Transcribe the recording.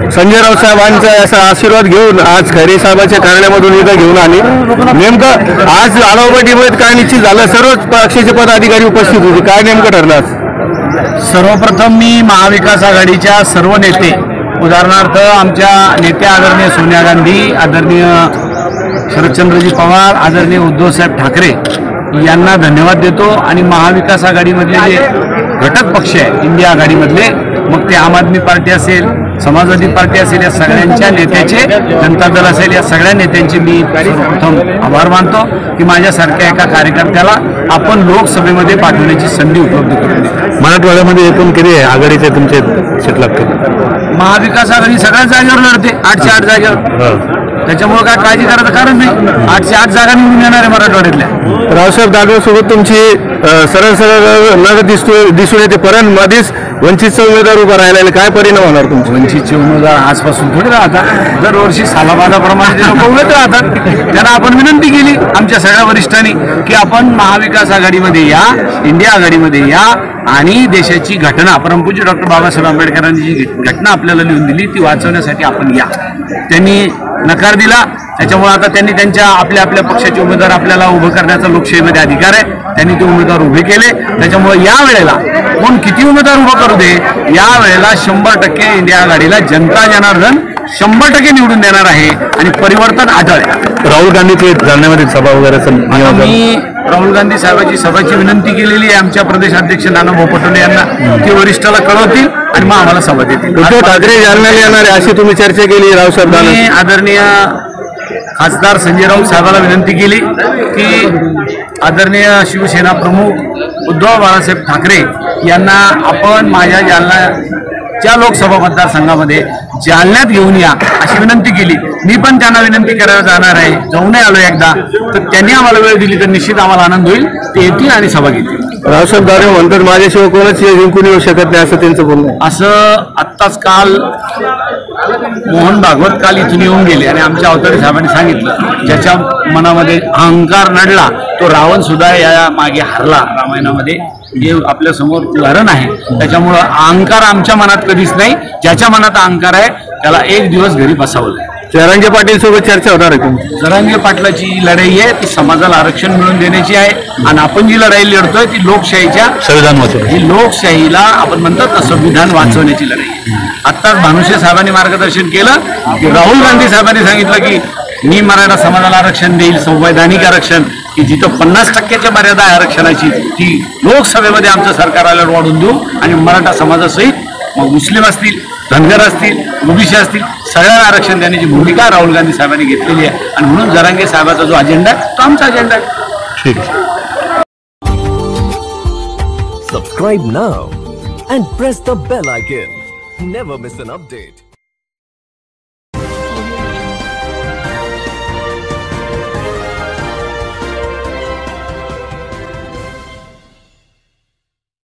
संजय राऊत साहेबांचा असा आशीर्वाद घेऊन आज खैरे साहेबांच्या कार्यालयामधून इथं घेऊन आले. नेमकं आज आढावा काय निश्चित झालं? सर्वच पक्षाचे पदाधिकारी उपस्थित होते. काय नेमकं ठरलं आज? सर्वप्रथम मी महाविकास आघाडीच्या सर्व नेते, उदाहरणार्थ आमच्या नेत्या आदरणीय सोनिया गांधी, आदरणीय शरदचंद्रजी पवार, आदरणीय उद्धवसाहेब ठाकरे यांना धन्यवाद देतो. आणि महाविकास आघाडीमधले जे घटक पक्ष आहे इंडिया आघाडीमधले, मग ते आम आदमी पार्टी असेल, समाजवादी पार्टी असेल, या सगळ्यांच्या नेत्याचे, जनता दल असेल, या सगळ्या नेत्यांचे मी सर्वप्रथम आभार मानतो की माझ्यासारख्या एका कार्यकर्त्याला आपण लोकसभेमध्ये पाठवण्याची संधी उपलब्ध करून दिली. मराठवाड्यामध्ये एकूण किती आहे आघाडीचे तुमचे सीट लागते? महाविकास आघाडी सगळ्याच जागेवर लढते, 808 जागेवर. त्याच्यामुळे काय काळजी करायचं कारण नाही. 808 जागा निवडून येणार आहे मराठवाड्यातल्या. रावसाहेब दानवेसोबत तुमची सरळ लढत दिसून येते, परंतु मध्येच वंचितचा उमेदवार उभा राहिला. काय परिणाम होणार तुमचे? वंचितचे उमेदवार आजपासून थोडे राहतात, दरवर्षी सालाबादाप्रमाणे ते लोक उमेद राहतात. त्यांना आपण विनंती केली आमच्या सगळ्या वरिष्ठांनी की आपण महाविकास आघाडीमध्ये या, इंडिया आघाडीमध्ये या आणि देशाची घटना, परमपूज्य डॉक्टर बाबासाहेब आंबेडकरांनी जी घटना आपल्याला लिहून दिली ती वाचवण्यासाठी आपण या. त्यांनी नकार दिला. त्याच्यामुळे आता त्यांनी त्यांच्या आपल्या पक्षाचे उमेदवार आपल्याला उभं करण्याचा लोकशाहीमध्ये अधिकार आहे. त्यांनी ते उमेदवार उभे केले. त्याच्यामुळे या वेळेला कोण किती उमेदवार उभं करू दे, या वेळेला 100% इंडिया आघाडीला जनता जनार्दन 100% निवडून देणार आहे आणि परिवर्तन आढळ. राहुल गांधीचे जालन्यामध्ये सभा वगैरे मी राहुल गांधी साहेबांची सभेची विनंती केलेली आहे आमच्या प्रदेश अध्यक्ष नानाभाऊ पटोले यांना. ते वरिष्ठाला कळवतील आणि मग आम्हाला सभा देतील. उद्धव ठाकरे जालन्याला येणार आहे अशी तुम्ही चर्चा केली रावसाहेब दानवे? आदरणीय खासदार संजय राऊत साहेबांना विनंती केली की आदरणीय शिवसेना प्रमुख उद्धव बाळासाहेब ठाकरे यांना आपण माझ्या जालन्याच्या लोकसभा मतदारसंघामध्ये जालन्यात घेऊन या अशी विनंती केली. मी पण त्यांना विनंती करायला जाणार आहे, जाऊनही आलो एकदा. तर त्यांनी आम्हाला वेळ दिली तर निश्चित आम्हाला आनंद होईल. ते येतील आणि सभा घेतील. रावसाहेब दानवे म्हणतात माझ्याशिवाय कोणच जिंकून येऊ शकत नाही असं त्यांचं बोलणं. असं आत्ताच काल मोहन भागवत काल इथून येऊन गेले आणि आमच्या अवतारे साहेबांनी सांगितलं ज्याच्या मनामध्ये अहंकार नडला तो रावण सुद्धा या मागे हरला. रामायणामध्ये जे आपल्या समोर उदाहरण आहे. त्याच्यामुळं अहंकार आमच्या मनात कधीच नाही. ज्याच्या मनात अहंकार आहे त्याला एक दिवस घरी बसावलं. जरांगे पाटील सोबत चर्चा होणार आहे? जरांगे पाटलाची लढाई आहे ती समाजाला आरक्षण मिळवून देण्याची आहे. आणि आपण जी लढाई लढतोय ती लोकशाहीच्या संविधान वाचवण्याची, लोकशाहीला आपण म्हणतात ना संविधान वाचवण्याची लढाई आहे. आत्ताच भानुशे साहेबांनी मार्गदर्शन केलं की राहुल गांधी साहेबांनी सांगितलं की मी मराठा समाजाला आरक्षण देईल, संवैधानिक आरक्षण, की जिथं 50% मर्यादा आहे आरक्षणाची ती लोकसभेमध्ये आमचं सरकार आल्यावर वाढून देऊ आणि मराठा समाजासहित मग मुस्लिम असतील, धनगर असतील, ओबीसी असतील, सगळ्यांना आरक्षण देण्याची भूमिका राहुल गांधी साहेबांनी घेतलेली आहे. आणि म्हणून जरांगे साहेबांचा जो अजेंडा आहे तो आमचा अजेंडा आहे. ठीक आहे. Subscribe now and press the bell icon. Never miss an update.